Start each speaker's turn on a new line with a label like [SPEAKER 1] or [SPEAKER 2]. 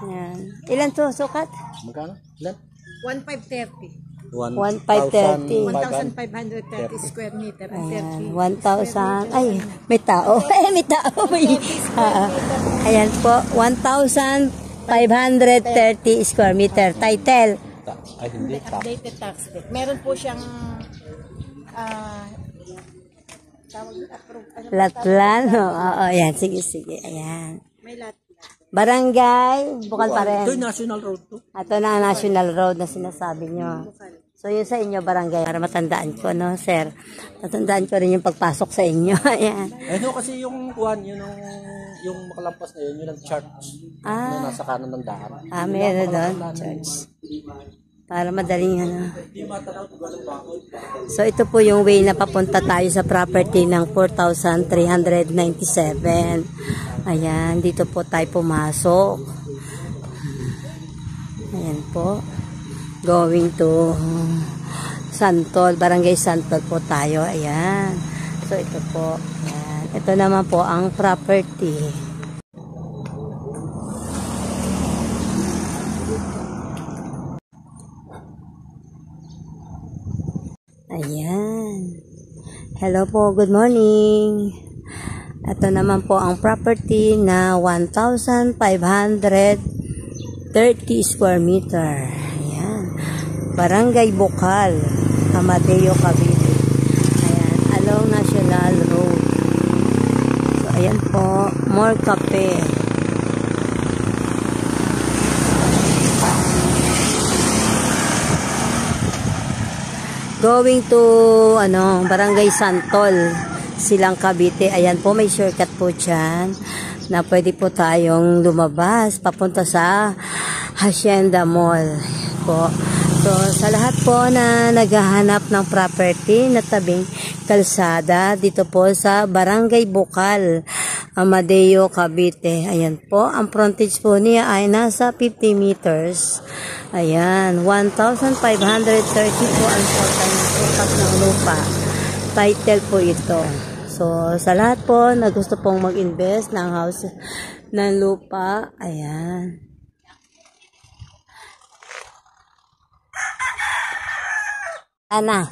[SPEAKER 1] Ayan. Ilan to sukat?
[SPEAKER 2] Magkano? Ilan?
[SPEAKER 3] 1,530.
[SPEAKER 1] 1,530.
[SPEAKER 3] 1,530 square meter.
[SPEAKER 1] Ayan, 1,000. Ay, may tao. May tao. Ayan po, 1,530 square meter. Title.
[SPEAKER 2] Ay, hindi.
[SPEAKER 3] Updated tax rate. Meron po siyang
[SPEAKER 1] Latlan. Oo, ayan. Sige. Ayan.
[SPEAKER 3] may lot.
[SPEAKER 1] Barangay, bukal pa rin.
[SPEAKER 2] Ito yung National Road to.
[SPEAKER 1] Ito na ang National Road na sinasabi nyo. So, yun sa inyo, barangay. Para matandaan ko, no, sir? Matandaan ko rin yung pagpasok sa inyo. Ayan.
[SPEAKER 2] Eh, no, kasi yung kuhan, yung makalampas na yun, yun ang church. Na nasa kanan ng daan.
[SPEAKER 1] Meron doon, church. Para madaling, ano. So, ito po yung way na papunta tayo sa property ng 4,397. Ayan, dito po tayo pumasok. Ayan po. Going to Santol, Barangay Santol po tayo. Ayan. So, ito po. Ayan. Ito naman po ang property. Ayan. Hello po, good morning. Ito naman po ang property na 1,530 square meter. Ayan. Barangay Bukal, Amadeo, Cavite. Ayan. Along National Road. So, ayan po. More Cafe. Going to, Barangay Santol, Silang Cavite. Ayan po, may shortcut po dyan na pwede po tayong lumabas papunta sa Hacienda Mall. Ayan po. So, sa lahat po na naghahanap ng property na tabing kalsada, dito po sa Barangay Bukal, Amadeo, Cavite. Ayan po, ang frontage po niya ay nasa 50 meters. Ayan, 1,530 po ang total ng sukat ng lupa. Title po ito. So, sa lahat po na gusto pong mag-invest ng house ng lupa, ayan. Ana.